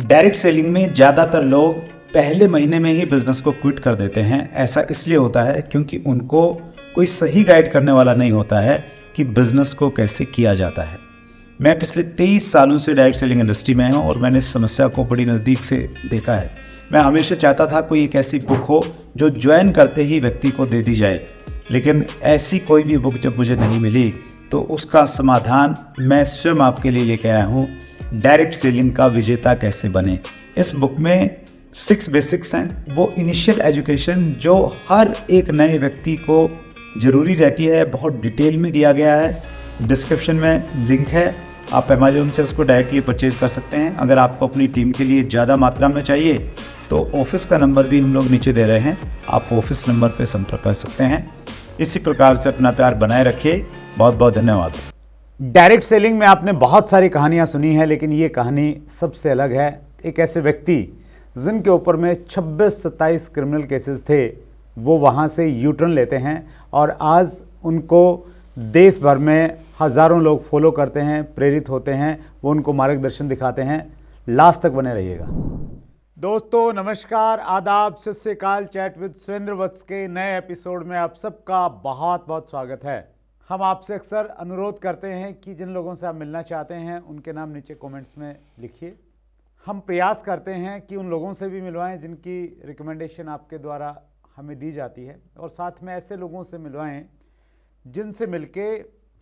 Direct selling में ज़्यादातर लोग पहले महीने में ही बिजनेस को क्विट कर देते हैं। ऐसा इसलिए होता है क्योंकि उनको कोई सही गाइड करने वाला नहीं होता है कि बिजनेस को कैसे किया जाता है। मैं पिछले 23 सालों से डायरेक्ट सेलिंग इंडस्ट्री में हूँ और मैंने इस समस्या को बड़ी नज़दीक से देखा है। मैं हमेशा चाहता था कोई एक ऐसी बुक हो जो ज्वाइन करते ही व्यक्ति को दे दी जाए, लेकिन ऐसी कोई भी बुक जब मुझे नहीं मिली तो उसका समाधान मैं स्वयं आपके लिए लेके आया हूँ। डायरेक्ट सेलिंग का विजेता कैसे बने। इस बुक में 6 बेसिक्स हैं, वो इनिशियल एजुकेशन जो हर एक नए व्यक्ति को ज़रूरी रहती है, बहुत डिटेल में दिया गया है। डिस्क्रिप्शन में लिंक है, आप अमेजोन से उसको डायरेक्टली परचेज कर सकते हैं। अगर आपको अपनी टीम के लिए ज़्यादा मात्रा में चाहिए तो ऑफिस का नंबर भी हम लोग नीचे दे रहे हैं, आप ऑफिस नंबर पर संपर्क कर सकते हैं। इसी प्रकार से अपना प्यार बनाए रखिए। बहुत बहुत धन्यवाद। डायरेक्ट सेलिंग में आपने बहुत सारी कहानियां सुनी हैं, लेकिन ये कहानी सबसे अलग है। एक ऐसे व्यक्ति जिनके ऊपर में 26-27 क्रिमिनल केसेस थे, वो वहाँ से यू टर्न लेते हैं और आज उनको देश भर में हज़ारों लोग फॉलो करते हैं, प्रेरित होते हैं, वो उनको मार्गदर्शन दिखाते हैं। लास्ट तक बने रहिएगा। दोस्तों नमस्कार, आदाब, सत श्री अकाल। चैट विद सुरेंद्र वत्स के नए एपिसोड में आप सबका बहुत बहुत स्वागत है। हम आपसे अक्सर अनुरोध करते हैं कि जिन लोगों से आप मिलना चाहते हैं उनके नाम नीचे कमेंट्स में लिखिए। हम प्रयास करते हैं कि उन लोगों से भी मिलवाएं जिनकी रिकमेंडेशन आपके द्वारा हमें दी जाती है, और साथ में ऐसे लोगों से मिलवाएं जिनसे मिलके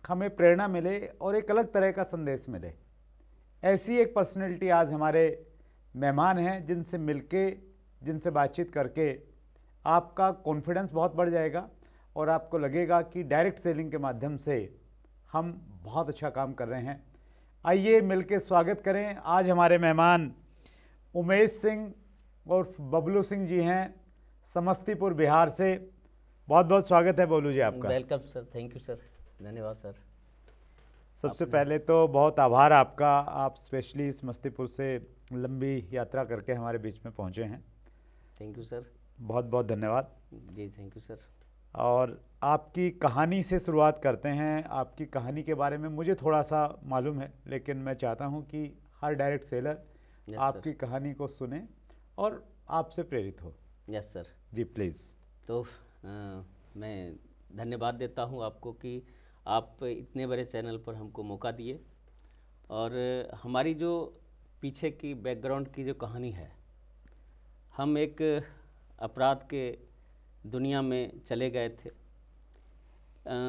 हमें प्रेरणा मिले और एक अलग तरह का संदेश मिले। ऐसी एक पर्सनैलिटी आज हमारे मेहमान हैं जिनसे मिलके, जिनसे बातचीत करके आपका कॉन्फिडेंस बहुत बढ़ जाएगा और आपको लगेगा कि डायरेक्ट सेलिंग के माध्यम से हम बहुत अच्छा काम कर रहे हैं। आइए मिलके स्वागत करें। आज हमारे मेहमान उमेश सिंह और बबलू सिंह जी हैं, समस्तीपुर बिहार से। बहुत बहुत स्वागत है बबलू जी आपका। Welcome sir, thank you sir, धन्यवाद सर। सबसे पहले तो बहुत आभार आपका, आप स्पेशली समस्तीपुर से लंबी यात्रा करके हमारे बीच में पहुँचे हैं। Thank you sir. बहुत बहुत धन्यवाद जी, थैंक यू सर। और आपकी कहानी से शुरुआत करते हैं। आपकी कहानी के बारे में मुझे थोड़ा सा मालूम है, लेकिन मैं चाहता हूं कि हर डायरेक्ट सेलर आपकी कहानी को सुने और आपसे प्रेरित हो। Yes sir. जी प्लीज़। तो मैं धन्यवाद देता हूं आपको कि आप इतने बड़े चैनल पर हमको मौका दिए, और हमारी जो पीछे की बैकग्राउंड की जो कहानी है, हम एक अपराध के दुनिया में चले गए थे।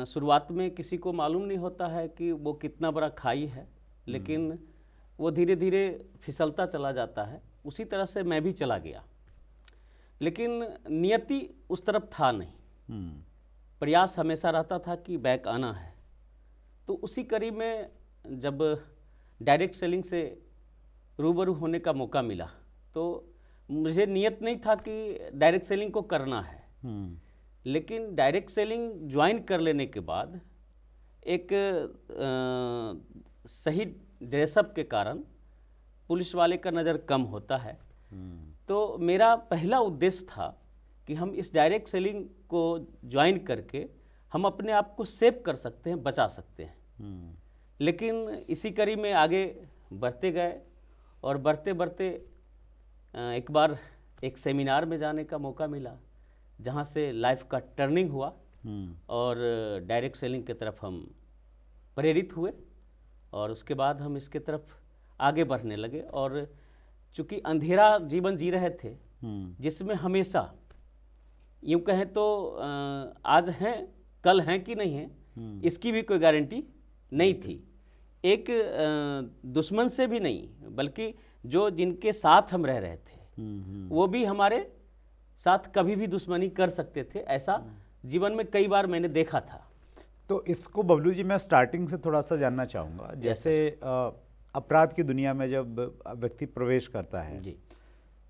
शुरुआत में किसी को मालूम नहीं होता है कि वो कितना बड़ा खाई है, लेकिन वो धीरे धीरे फिसलता चला जाता है। उसी तरह से मैं भी चला गया, लेकिन नियति उस तरफ था नहीं। प्रयास हमेशा रहता था कि बैक आना है। तो उसी कड़ी में जब डायरेक्ट सेलिंग से रूबरू होने का मौका मिला, तो मुझे नियत नहीं था कि डायरेक्ट सेलिंग को करना है, लेकिन डायरेक्ट सेलिंग ज्वाइन कर लेने के बाद एक सही ड्रेसअप के कारण पुलिस वाले का नज़र कम होता है। तो मेरा पहला उद्देश्य था कि हम इस डायरेक्ट सेलिंग को ज्वाइन करके हम अपने आप को सेव कर सकते हैं, बचा सकते हैं। लेकिन इसी कड़ी में आगे बढ़ते गए और बढ़ते बढ़ते एक बार एक सेमिनार में जाने का मौका मिला, जहाँ से लाइफ का टर्निंग हुआ और डायरेक्ट सेलिंग की तरफ हम प्रेरित हुए, और उसके बाद हम इसके तरफ आगे बढ़ने लगे। और चूँकि अंधेरा जीवन जी रहे थे, जिसमें हमेशा यूँ कहें तो आज हैं कल हैं कि नहीं हैं इसकी भी कोई गारंटी नहीं थी। एक दुश्मन से भी नहीं, बल्कि जो जिनके साथ हम रह रहे थे वो भी हमारे साथ कभी भी दुश्मनी कर सकते थे। ऐसा जीवन में कई बार मैंने देखा था। तो इसको बबलू जी मैं स्टार्टिंग से थोड़ा सा जानना चाहूँगा। जैसे अपराध की दुनिया में जब व्यक्ति प्रवेश करता है जी,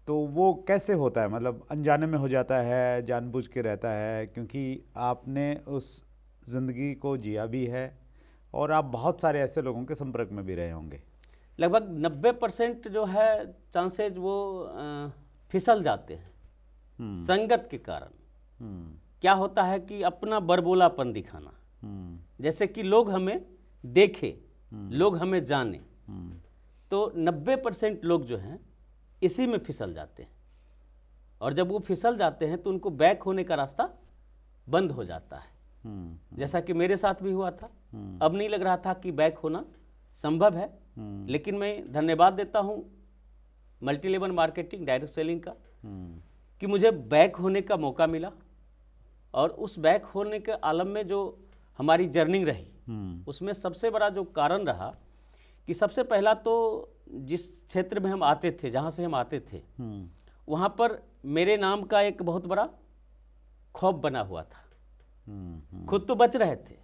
तो वो कैसे होता है? मतलब अनजाने में हो जाता है, जानबूझ के रहता है? क्योंकि आपने उस ज़िंदगी को जिया भी है और आप बहुत सारे ऐसे लोगों के संपर्क में भी रहे होंगे। लगभग 90% जो है चांसेज वो फिसल जाते हैं संगत के कारण। क्या होता है कि अपना बरबोलापन दिखाना, जैसे कि लोग हमें देखे, लोग हमें जाने। तो 90% लोग जो हैं इसी में फिसल जाते हैं, और जब वो फिसल जाते हैं तो उनको बैक होने का रास्ता बंद हो जाता है। जैसा कि मेरे साथ भी हुआ था। अब नहीं लग रहा था कि बैक होना संभव है, लेकिन मैं धन्यवाद देता हूँ multi level marketing, direct selling का, कि मुझे बैक होने का मौका मिला। और उस बैक होने के आलम में जो हमारी जर्नी रही, उसमें सबसे बड़ा जो कारण रहा कि सबसे पहला तो जिस क्षेत्र में हम आते थे, जहाँ से हम आते थे, वहाँ पर मेरे नाम का एक बहुत बड़ा खौफ बना हुआ था। खुद तो बच रहे थे,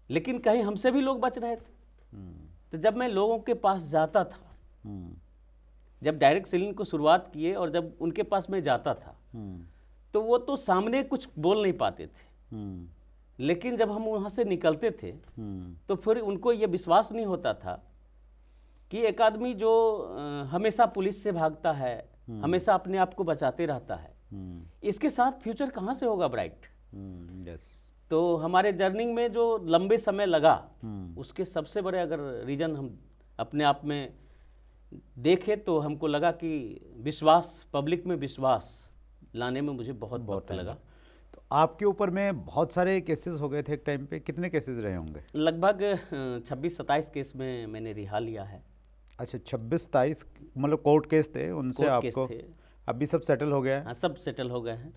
लेकिन कहीं हमसे भी लोग बच रहे थे। तो जब मैं लोगों के पास जाता था, जब डायरेक्ट सेलिंग को शुरुआत किए और जब उनके पास मैं जाता था, तो वो तो सामने कुछ बोल नहीं पाते थे, लेकिन जब हम वहाँ से निकलते थे तो फिर उनको ये विश्वास नहीं होता था कि एक आदमी जो हमेशा पुलिस से भागता है, हमेशा अपने आप को बचाते रहता है, इसके साथ फ्यूचर कहाँ से होगा ब्राइट। तो हमारे जर्नी में जो लंबे समय लगा, उसके सबसे बड़े अगर रीजन हम अपने आप में देखें तो हमको लगा कि विश्वास, पब्लिक में विश्वास लाने में मुझे बहुत वक्त लगा। तो आपके ऊपर में बहुत सारे केसेस हो गए थे एक टाइम पे, कितने केसेस रहे होंगे? लगभग 26-27 केस में मैंने रिहा लिया है। अच्छा, 26-27 मतलब कोर्ट केस थे, उनसे कोर्ट केस आपको थे। अभी सब सेटल हो गया है? हाँ, सब सेटल हो गए हैं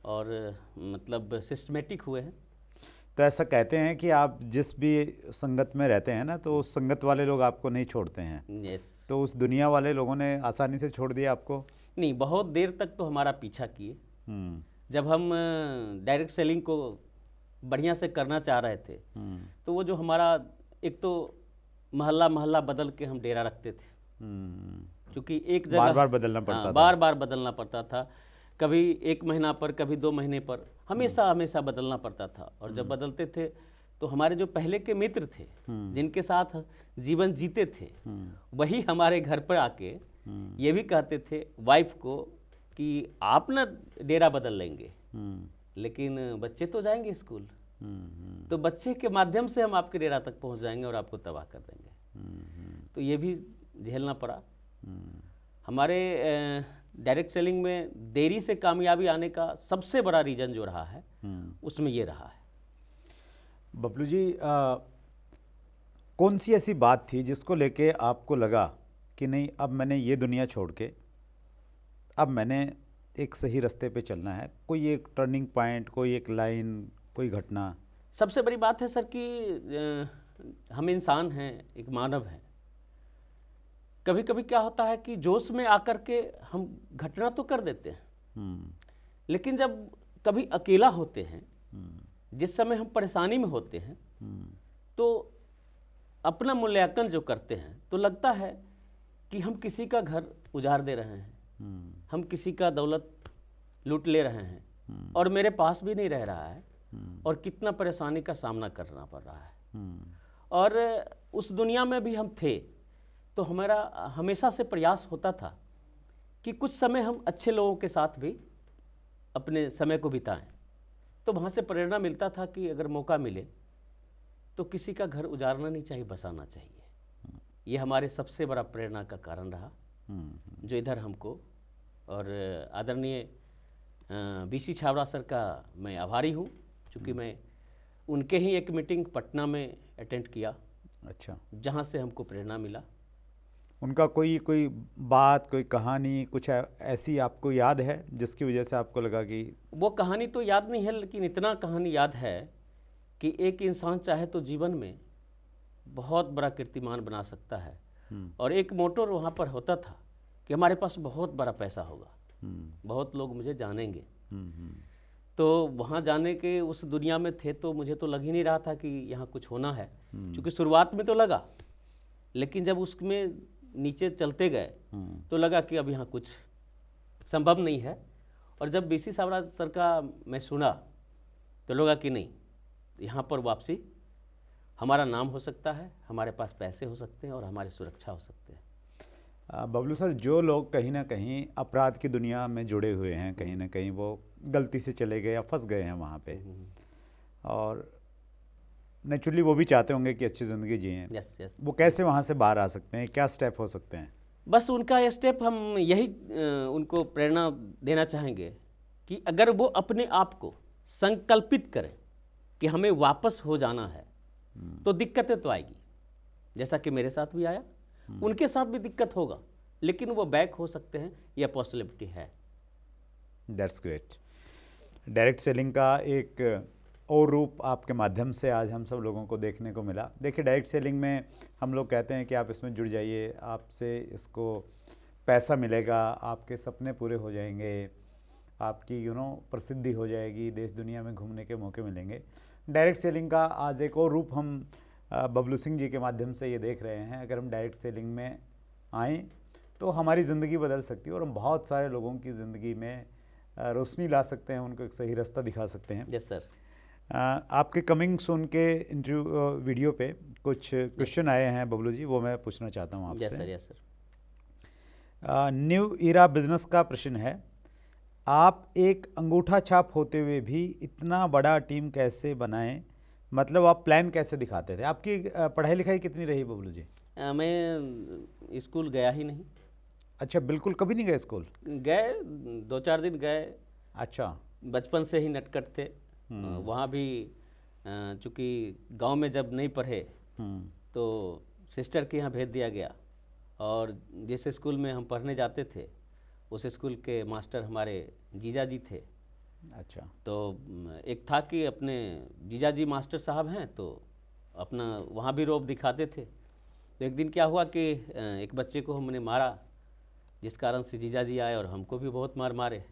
और मतलब सिस्टमेटिक हुए हैं। तो ऐसा कहते हैं कि आप जिस भी संगत में रहते हैं ना, तो उस संगत वाले लोग आपको नहीं छोड़ते हैं। यस। तो उस दुनिया वाले लोगों ने आसानी से छोड़ दिया आपको? नहीं, बहुत देर तक तो हमारा पीछा किए। जब हम डायरेक्ट सेलिंग को बढ़िया से करना चाह रहे थे, तो वो जो हमारा एक तो महल्ला महल्ला बदल के हम डेरा रखते थे, क्योंकि एक जगह बार बार बदलना पड़ता था। बार बार बदलना पड़ता था, कभी 1 महीना पर, कभी 2 महीने पर, हमेशा हमेशा बदलना पड़ता था। और जब बदलते थे तो हमारे जो पहले के मित्र थे, जिनके साथ जीवन जीते थे, वही हमारे घर पर आके ये भी कहते थे वाइफ को कि आप ना डेरा बदल लेंगे, लेकिन बच्चे तो जाएंगे स्कूल, तो बच्चे के माध्यम से हम आपके डेरा तक पहुंच जाएंगे और आपको तबाह कर देंगे। तो ये भी झेलना पड़ा। हमारे डायरेक्ट सेलिंग में देरी से कामयाबी आने का सबसे बड़ा रीज़न जो रहा है, उसमें ये रहा है। बबलू जी, कौन सी ऐसी बात थी जिसको लेके आपको लगा कि नहीं, अब मैंने ये दुनिया छोड़ के अब मैंने एक सही रास्ते पे चलना है? कोई एक टर्निंग पॉइंट, कोई एक लाइन, कोई घटना? सबसे बड़ी बात है सर कि हम इंसान हैं, एक मानव हैं। कभी कभी क्या होता है कि जोश में आकर के हम घटना तो कर देते हैं, लेकिन जब कभी अकेला होते हैं, जिस समय हम परेशानी में होते हैं, तो अपना मूल्यांकन जो करते हैं तो लगता है कि हम किसी का घर उजाड़ दे रहे हैं, हम किसी का दौलत लूट ले रहे हैं, और मेरे पास भी नहीं रह रहा है, और कितना परेशानी का सामना करना पड़ रहा है। और उस दुनिया में भी हम थे, तो हमारा हमेशा से प्रयास होता था कि कुछ समय हम अच्छे लोगों के साथ भी अपने समय को बिताएं। तो वहाँ से प्रेरणा मिलता था कि अगर मौका मिले तो किसी का घर उजाड़ना नहीं चाहिए, बसाना चाहिए। ये हमारे सबसे बड़ा प्रेरणा का कारण रहा, जो इधर हमको, और आदरणीय बीसी छाबड़ा सर का मैं आभारी हूँ, क्योंकि मैं उनके ही एक मीटिंग पटना में अटेंड किया। अच्छा। जहाँ से हमको प्रेरणा मिला। उनका कोई बात, कोई कहानी, कुछ ऐसी आपको याद है जिसकी वजह से आपको लगा कि? वो कहानी तो याद नहीं है, लेकिन इतना कहानी याद है कि एक इंसान चाहे तो जीवन में बहुत बड़ा कीर्तिमान बना सकता है। और एक मोटो वहाँ पर होता था कि हमारे पास बहुत बड़ा पैसा होगा, बहुत लोग मुझे जानेंगे। तो वहाँ जाने के उस दुनिया में थे, तो मुझे तो लग ही नहीं रहा था कि यहाँ कुछ होना है, क्योंकि शुरुआत में तो लगा, लेकिन जब उसमें नीचे चलते गए तो लगा कि अब यहाँ कुछ संभव नहीं है। और जब बीसी छाबड़ा सर का मैं सुना तो लगा कि नहीं, यहाँ पर वापसी, हमारा नाम हो सकता है, हमारे पास पैसे हो सकते हैं और हमारी सुरक्षा हो सकते हैं। बबलू सर, जो लोग कहीं ना कहीं अपराध की दुनिया में जुड़े हुए हैं, कहीं ना कहीं वो गलती से चले गए या फंस गए हैं वहाँ पे, और नेचुरली वो भी चाहते होंगे कि अच्छी ज़िंदगी जिएं, यस। वो कैसे वहाँ से बाहर आ सकते हैं? क्या स्टेप हो सकते हैं? बस उनका स्टेप हम यही उनको प्रेरणा देना चाहेंगे कि अगर वो अपने आप को संकल्पित करें कि हमें वापस हो जाना है तो दिक्कतें तो आएगी, जैसा कि मेरे साथ भी आया, उनके साथ भी दिक्कत होगा, लेकिन वो बैक हो सकते हैं, यह पॉसिबिलिटी है। That's great. डायरेक्ट सेलिंग का एक और रूप आपके माध्यम से आज हम सब लोगों को देखने को मिला। देखिए, डायरेक्ट सेलिंग में हम लोग कहते हैं कि आप इसमें जुड़ जाइए, आपसे इसको पैसा मिलेगा, आपके सपने पूरे हो जाएंगे, आपकी प्रसिद्धि हो जाएगी, देश दुनिया में घूमने के मौके मिलेंगे। डायरेक्ट सेलिंग का आज एक और रूप हम बबलू सिंह जी के माध्यम से ये देख रहे हैं। अगर हम डायरेक्ट सेलिंग में आएँ तो हमारी ज़िंदगी बदल सकती है और हम बहुत सारे लोगों की ज़िंदगी में रोशनी ला सकते हैं, उनको एक सही रास्ता दिखा सकते हैं। Yes sir. आपके कमिंग सून के इंटरव्यू वीडियो पे कुछ क्वेश्चन आए हैं बबलू जी, वो मैं पूछना चाहता हूँ आपसे। Yes sir, yes sir. New era business का प्रश्न है, आप एक अंगूठा छाप होते हुए भी इतना बड़ा टीम कैसे बनाएं? मतलब आप प्लान कैसे दिखाते थे? आपकी पढ़ाई लिखाई कितनी रही बबलू जी? मैं स्कूल गया ही नहीं। अच्छा, बिल्कुल कभी नहीं गए स्कूल? गए, 2-4 दिन गए। अच्छा। बचपन से ही नटखट थे। वहाँ भी चूँकि गांव में जब नहीं पढ़े तो सिस्टर के यहाँ भेज दिया गया, और जिस स्कूल में हम पढ़ने जाते थे उस स्कूल के मास्टर हमारे जीजा जी थे। अच्छा। तो एक था कि अपने जीजा जी मास्टर साहब हैं तो अपना वहाँ भी रौब दिखाते थे। तो एक दिन क्या हुआ कि एक बच्चे को हमने मारा, जिस कारण से जीजा जी आए और हमको भी बहुत मार मारे।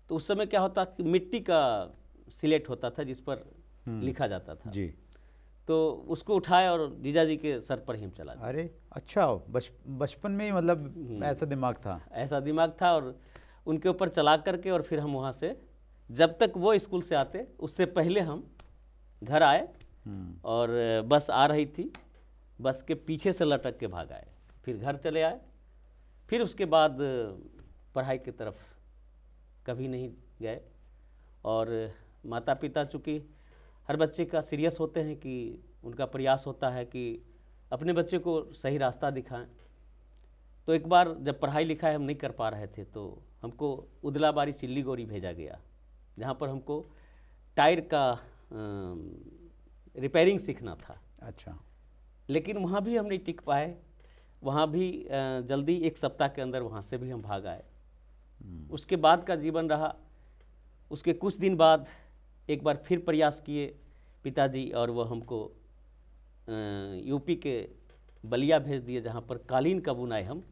तो उस समय क्या होता कि मिट्टी का सिलेट होता था जिस पर लिखा जाता था जी। तो उसको उठाए और जीजा जी के सर पर ही हम चला दिया। अरे अच्छा, बचपन में ही मतलब ऐसा दिमाग था? ऐसा दिमाग था, और उनके ऊपर चला करके और फिर हम वहाँ से, जब तक वो स्कूल से आते उससे पहले हम घर आए, और बस आ रही थी, बस के पीछे से लटक के भाग आए, फिर घर चले आए। फिर उसके बाद पढ़ाई की तरफ कभी नहीं गए। और माता पिता चूँकि हर बच्चे का सीरियस होते हैं कि उनका प्रयास होता है कि अपने बच्चे को सही रास्ता दिखाएं। तो एक बार जब पढ़ाई लिखाई हम नहीं कर पा रहे थे तो हमको उदलाबारी सिल्लीगुड़ी भेजा गया, जहाँ पर हमको टायर का रिपेयरिंग सीखना था। अच्छा। लेकिन वहाँ भी हम नहीं टिक पाए, वहाँ भी जल्दी 1 सप्ताह के अंदर वहाँ से भी हम भाग आए। उसके बाद का जीवन रहा। उसके कुछ दिन बाद एक बार फिर प्रयास किए पिताजी, और वो हमको यूपी के बलिया भेज दिए, जहाँ पर कालीन का बुनाई हम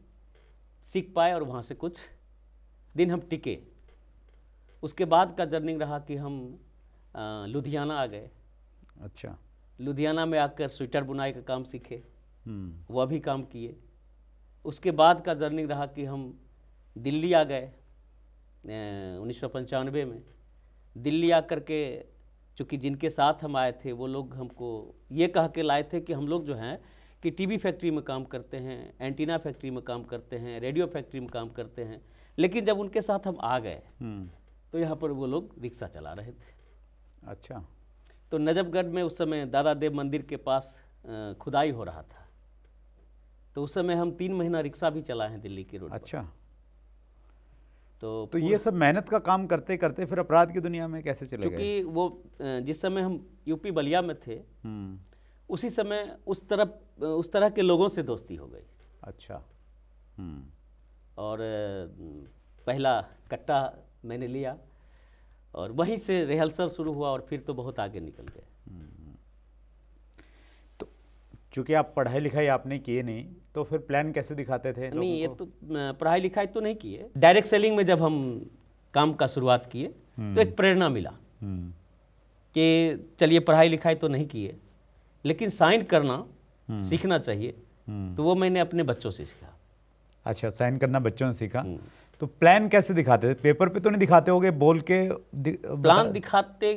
सीख पाए, और वहाँ से कुछ दिन हम टिके। उसके बाद का जर्नी रहा कि हम लुधियाना आ गए। अच्छा। लुधियाना में आकर स्वेटर बुनाई का काम सीखे, वह भी काम किए। उसके बाद का जर्नी रहा कि हम दिल्ली आ गए 1995 में। दिल्ली आकर के चूँकि जिनके साथ हम आए थे वो लोग हमको ये कह के लाए थे कि हम लोग जो हैं कि टीवी फैक्ट्री में काम करते हैं, एंटीना फैक्ट्री में काम करते हैं, रेडियो फैक्ट्री में काम करते हैं। लेकिन जब उनके साथ हम आ गए तो यहाँ पर वो लोग रिक्शा चला रहे थे। अच्छा। तो नजफगढ़ में उस समय दादा देव मंदिर के पास खुदाई हो रहा था, तो उस समय हम 3 महीना रिक्शा भी चलाए हैं दिल्ली की रोड पर। अच्छा। तो ये सब मेहनत का काम करते करते फिर अपराध की दुनिया में कैसे चले गए? क्योंकि वो जिस समय हम यूपी बलिया में थे उसी समय उस तरह के लोगों से दोस्ती हो गई। अच्छा। और पहला कट्टा मैंने लिया और वहीं से रिहर्सल शुरू हुआ, और फिर तो बहुत आगे निकल गए। तो चूँकि आप पढ़ाई लिखाई आपने किए नहीं, तो फिर प्लान कैसे दिखाते थे? नहीं, ये तो पढ़ाई लिखाई तो नहीं किए। डायरेक्ट सेलिंग में जब हम काम का शुरुआत किए तो एक प्रेरणा मिला कि चलिए पढ़ाई लिखाई तो नहीं किए, लेकिन साइन करना सीखना चाहिए। तो वो मैंने अपने बच्चों से सीखा। अच्छा, साइन करना बच्चों से सीखा। तो प्लान कैसे दिखाते थे? पेपर पे तो नहीं दिखाते होगे, बोल के प्लान दिखाते।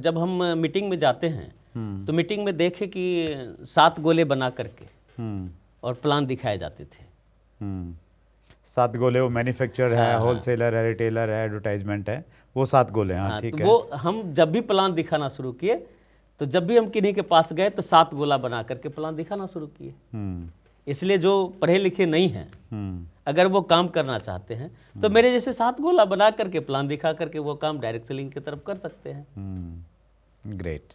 जब हम मीटिंग में जाते हैं तो मीटिंग में देखे कि 7 गोले बना करके और प्लान दिखाए जाते थे। 7 गोले, वो मैन्युफैक्चरर है, होलसेलर है, रिटेलर है, एडवर्टाइजमेंट है, वो 7 गोले। हाँ, ठीक है। वो हम जब भी प्लान दिखाना शुरू किए तो जब भी हम किन्हीं के पास गए तो 7 गोला बना करके प्लान दिखाना शुरू किए। इसलिए जो पढ़े लिखे नहीं हैं अगर वो काम करना चाहते हैं तो मेरे जैसे 7 गोला बना करके प्लान दिखा करके वो काम डायरेक्ट सेलिंग की तरफ कर सकते हैं। ग्रेट।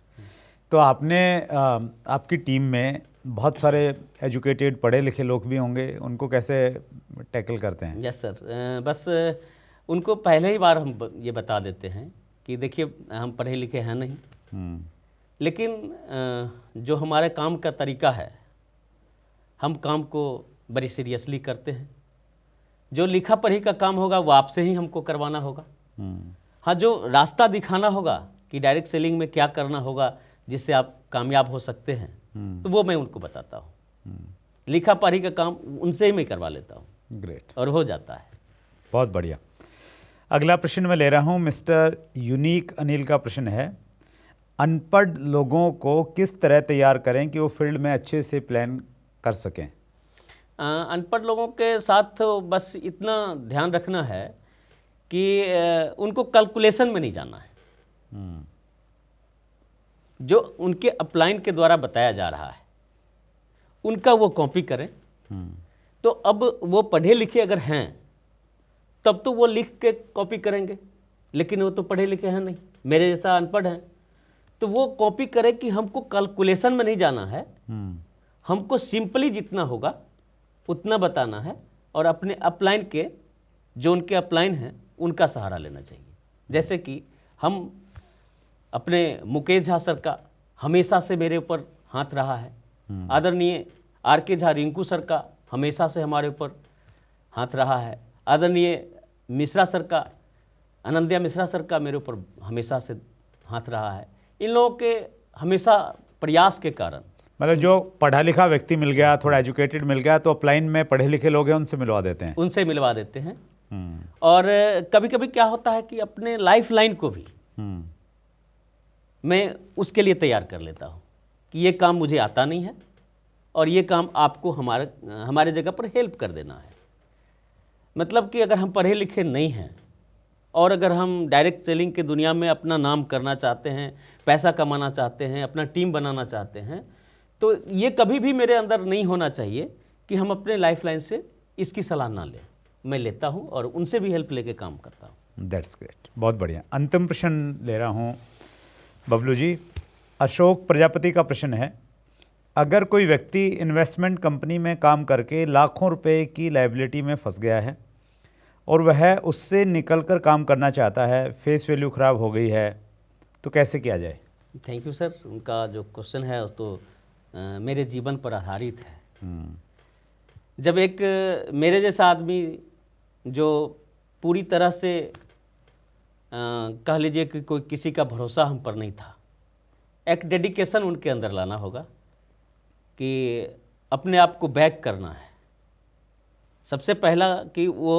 तो आपने आपकी टीम में बहुत सारे एजुकेटेड पढ़े लिखे लोग भी होंगे, उनको कैसे टैकल करते हैं? यस सर, बस उनको पहले ही बार हम ये बता देते हैं कि देखिए हम पढ़े लिखे हैं नहीं, लेकिन जो हमारे काम का तरीका है हम काम को बड़ी सीरियसली करते हैं। जो लिखा पढ़ी का काम होगा वो आपसे ही हमको करवाना होगा। हाँ, जो रास्ता दिखाना होगा कि डायरेक्ट सेलिंग में क्या करना होगा जिससे आप कामयाब हो सकते हैं, तो वो मैं उनको बताता हूँ। लिखा पढ़ी का काम उनसे ही मैं करवा लेता हूँ। ग्रेट, और हो जाता है। बहुत बढ़िया। अगला प्रश्न मैं ले रहा हूँ मिस्टर यूनिक अनिल का प्रश्न है, अनपढ़ लोगों को किस तरह तैयार करें कि वो फील्ड में अच्छे से प्लान कर सकें? अनपढ़ लोगों के साथ बस इतना ध्यान रखना है कि उनको कैलकुलेशन में नहीं जाना है। जो उनके अपलाइन के द्वारा बताया जा रहा है उनका वो कॉपी करें। तो अब वो पढ़े लिखे अगर हैं तब तो वो लिख के कॉपी करेंगे, लेकिन वो तो पढ़े लिखे हैं नहीं, मेरे जैसा अनपढ़ हैं, तो वो कॉपी करें कि हमको कैलकुलेशन में नहीं जाना है, हमको सिंपली जितना होगा उतना बताना है और अपने अपलाइन के जो उनके अपलाइन हैं उनका सहारा लेना चाहिए। जैसे कि हम अपने मुकेश झा सर का हमेशा से मेरे ऊपर हाथ रहा है, आदरणीय आर.के. झा रिंकू सर का हमेशा से हमारे ऊपर हाथ रहा है, आदरणीय मिश्रा सर का, आनंदिया मिश्रा सर का मेरे ऊपर हमेशा से हाथ रहा है। इन लोगों के हमेशा प्रयास के कारण, मतलब जो पढ़ा लिखा व्यक्ति मिल गया, थोड़ा एजुकेटेड मिल गया, तो अपलाइन में पढ़े लिखे लोग हैं उनसे मिलवा देते हैं। उनसे मिलवा देते हैं। और कभी कभी क्या होता है कि अपने लाइफ लाइन को भी मैं उसके लिए तैयार कर लेता हूँ कि ये काम मुझे आता नहीं है और ये काम आपको हमारे जगह पर हेल्प कर देना है। मतलब कि अगर हम पढ़े लिखे नहीं हैं और अगर हम डायरेक्ट सेलिंग की दुनिया में अपना नाम करना चाहते हैं, पैसा कमाना चाहते हैं, अपना टीम बनाना चाहते हैं, तो ये कभी भी मेरे अंदर नहीं होना चाहिए कि हम अपने लाइफ लाइन से इसकी सलाह ना लें। मैं लेता हूँ और उनसे भी हेल्प लेके काम करता हूँ। दैट्स ग्रेट, बहुत बढ़िया। अंतिम प्रश्न ले रहा हूँ बबलू जी। अशोक प्रजापति का प्रश्न है, अगर कोई व्यक्ति इन्वेस्टमेंट कंपनी में काम करके लाखों रुपए की लायबिलिटी में फंस गया है और वह उससे निकलकर काम करना चाहता है, फेस वैल्यू ख़राब हो गई है, तो कैसे किया जाए? Thank you sir. उनका जो क्वेश्चन है उस तो मेरे जीवन पर आधारित है। जब एक मेरे जैसा आदमी जो पूरी तरह से कह लीजिए कि कोई किसी का भरोसा हम पर नहीं था, एक डेडिकेशन उनके अंदर लाना होगा कि अपने आप को बैक करना है। सबसे पहला कि वो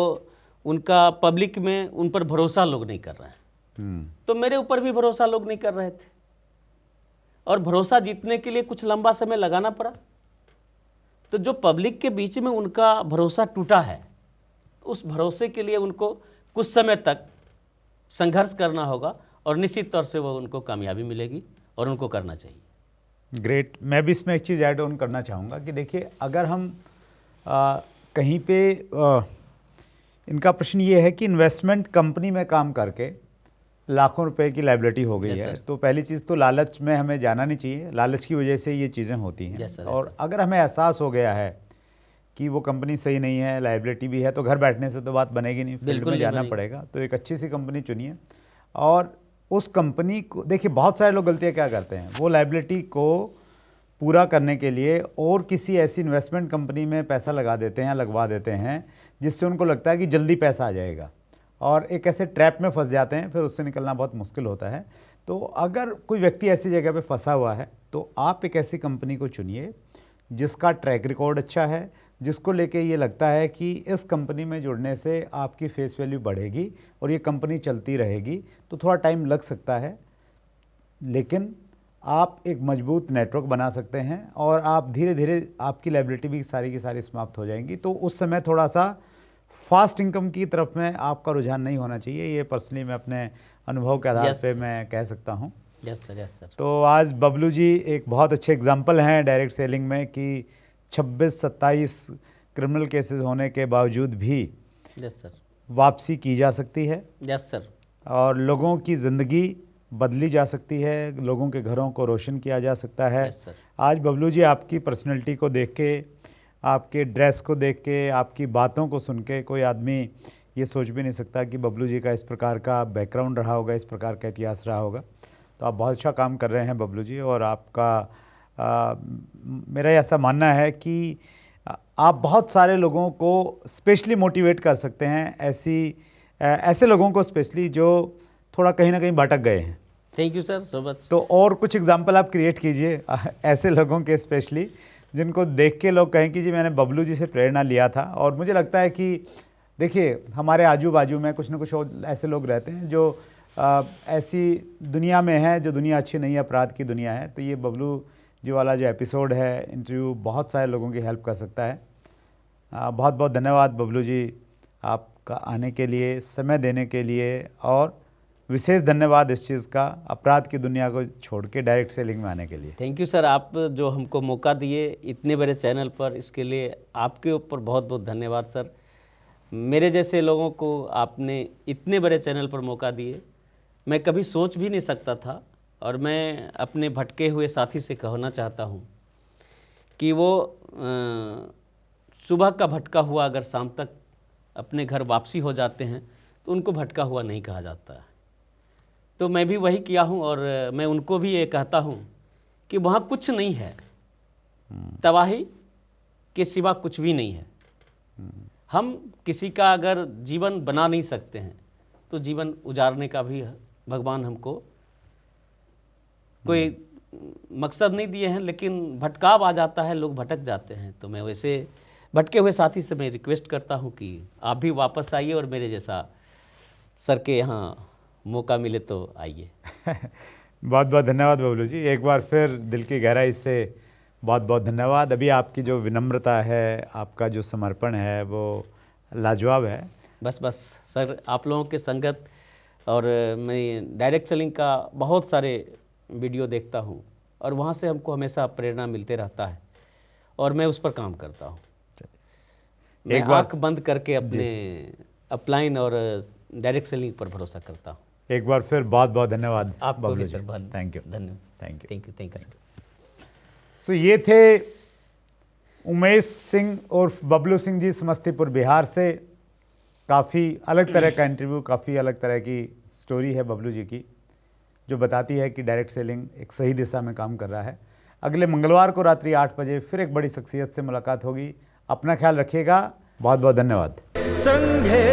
उनका पब्लिक में उन पर भरोसा लोग नहीं कर रहे हैं, तो मेरे ऊपर भी भरोसा लोग नहीं कर रहे थे और भरोसा जीतने के लिए कुछ लंबा समय लगाना पड़ा। तो जो पब्लिक के बीच में उनका भरोसा टूटा है, उस भरोसे के लिए उनको कुछ समय तक संघर्ष करना होगा और निश्चित तौर से वो उनको कामयाबी मिलेगी और उनको करना चाहिए। ग्रेट। मैं भी इसमें एक चीज़ ऐड ऑन करना चाहूँगा कि देखिए, अगर हम कहीं पे इनका प्रश्न ये है कि इन्वेस्टमेंट कंपनी में काम करके लाखों रुपए की लायबिलिटी हो गई है, तो पहली चीज़ तो लालच में हमें जाना नहीं चाहिए। लालच की वजह से ये चीज़ें होती हैं। और अगर हमें एहसास हो गया है कि वो कंपनी सही नहीं है, लायबिलिटी भी है, तो घर बैठने से तो बात बनेगी नहीं, फील्ड में जाना पड़ेगा। तो एक अच्छी सी कंपनी चुनिए और उस कंपनी को देखिए। बहुत सारे लोग गलतियाँ क्या करते हैं, वो लायबिलिटी को पूरा करने के लिए और किसी ऐसी इन्वेस्टमेंट कंपनी में पैसा लगा देते हैं या लगवा देते हैं जिससे उनको लगता है कि जल्दी पैसा आ जाएगा, और एक ऐसे ट्रैप में फंस जाते हैं, फिर उससे निकलना बहुत मुश्किल होता है। तो अगर कोई व्यक्ति ऐसी जगह पे फंसा हुआ है तो आप एक ऐसी कंपनी को चुनिए जिसका ट्रैक रिकॉर्ड अच्छा है, जिसको लेके ये लगता है कि इस कंपनी में जुड़ने से आपकी फेस वैल्यू बढ़ेगी और ये कंपनी चलती रहेगी। तो थोड़ा टाइम लग सकता है, लेकिन आप एक मजबूत नेटवर्क बना सकते हैं और आप धीरे धीरे आपकी लायबिलिटी भी सारी की सारी समाप्त हो जाएंगी। तो उस समय थोड़ा सा फास्ट इनकम की तरफ में आपका रुझान नहीं होना चाहिए। ये पर्सनली मैं अपने अनुभव के आधार पे मैं कह सकता हूँ। Yes sir, yes sir. तो आज बबलू जी एक बहुत अच्छे एग्जांपल हैं डायरेक्ट सेलिंग में कि 26-27 क्रिमिनल केसेस होने के बावजूद भी यस सर। वापसी की जा सकती है यस सर। और लोगों की ज़िंदगी बदली जा सकती है, लोगों के घरों को रोशन किया जा सकता है। Yes sir. आज बबलू जी आपकी पर्सनैलिटी को देख के, आपके ड्रेस को देख के, आपकी बातों को सुन के कोई आदमी ये सोच भी नहीं सकता कि बबलू जी का इस प्रकार का बैकग्राउंड रहा होगा, इस प्रकार का इतिहास रहा होगा। तो आप बहुत अच्छा काम कर रहे हैं बबलू जी, और आपका मेरा ऐसा मानना है कि आप बहुत सारे लोगों को स्पेशली मोटिवेट कर सकते हैं, ऐसे लोगों को स्पेशली जो थोड़ा कहीं ना कहीं भटक गए हैं। Thank you sir so much. तो और कुछ एग्जांपल आप क्रिएट कीजिए ऐसे लोगों के, स्पेशली जिनको देख के लोग कहें कि जी मैंने बबलू जी से प्रेरणा लिया था। और मुझे लगता है कि देखिए हमारे आजू बाजू में कुछ ना कुछ और ऐसे लोग रहते हैं जो ऐसी दुनिया में हैं, जो दुनिया अच्छी नहीं है, अपराध की दुनिया है। तो ये बबलू जी वाला जो एपिसोड है, इंटरव्यू, बहुत सारे लोगों की हेल्प कर सकता है। बहुत बहुत धन्यवाद बबलू जी आपका आने के लिए, समय देने के लिए, और विशेष धन्यवाद इस चीज़ का, अपराध की दुनिया को छोड़ के डायरेक्ट सेलिंग में आने के लिए। थैंक यू सर, आप जो हमको मौका दिए इतने बड़े चैनल पर, इसके लिए आपके ऊपर बहुत बहुत धन्यवाद सर। मेरे जैसे लोगों को आपने इतने बड़े चैनल पर मौका दिए, मैं कभी सोच भी नहीं सकता था। और मैं अपने भटके हुए साथी से कहना चाहता हूँ कि वो सुबह का भटका हुआ अगर शाम तक अपने घर वापसी हो जाते हैं तो उनको भटका हुआ नहीं कहा जाता है। तो मैं भी वही किया हूँ, और मैं उनको भी ये कहता हूँ कि वहाँ कुछ नहीं है, तबाही के सिवा कुछ भी नहीं है। हम किसी का अगर जीवन बना नहीं सकते हैं तो जीवन उजारने का भी भगवान हमको कोई मकसद नहीं दिए हैं, लेकिन भटकाव आ जाता है, लोग भटक जाते हैं। तो मैं वैसे भटके हुए साथी से मैं रिक्वेस्ट करता हूं कि आप भी वापस आइए और मेरे जैसा सर के यहाँ मौका मिले तो आइए। बहुत बहुत धन्यवाद बबलू जी, एक बार फिर दिल की गहराई से बहुत बहुत धन्यवाद। अभी आपकी जो विनम्रता है, आपका जो समर्पण है, वो लाजवाब है। बस सर, आप लोगों के संगत, और मैं डायरेक्ट सेलिंग का बहुत सारे वीडियो देखता हूँ और वहाँ से हमको हमेशा प्रेरणा मिलते रहता है, और मैं उस पर काम करता हूँ। मैं आँख बंद करके अपने अपलाइन और डायरेक्ट सेलिंग पर भरोसा करता हूँ। एक बार फिर बहुत बहुत धन्यवाद आपको भी सर, थैंक यू। धन्यवाद। Thank you sir. सो ये थे उमेश सिंह उर्फ बबलू सिंह जी, समस्तीपुर बिहार से। काफ़ी अलग तरह का इंटरव्यू, काफ़ी अलग तरह की स्टोरी है बबलू जी की, जो बताती है कि डायरेक्ट सेलिंग एक सही दिशा में काम कर रहा है। अगले मंगलवार को रात्रि 8 बजे फिर एक बड़ी शख्सियत से मुलाकात होगी। अपना ख्याल रखिएगा। बहुत बहुत धन्यवाद। संघे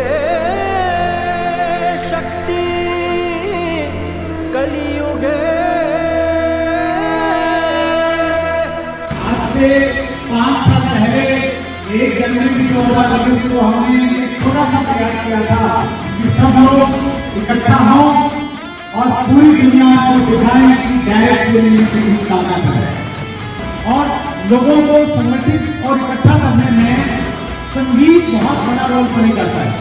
शक्ति कलियुगे। आज से 5 साल पहले 1 जनवरी 2019 को हमने एक छोटा सा प्रयास किया था कि सब लोग इकट्ठा हों और पूरी दुनिया को दिखाएं कि डायरेक्ट सेलिंग में कितनी ताकत है। और लोगों को संगठित और इकट्ठा करने में संगीत बहुत बड़ा रोल प्ले करता है।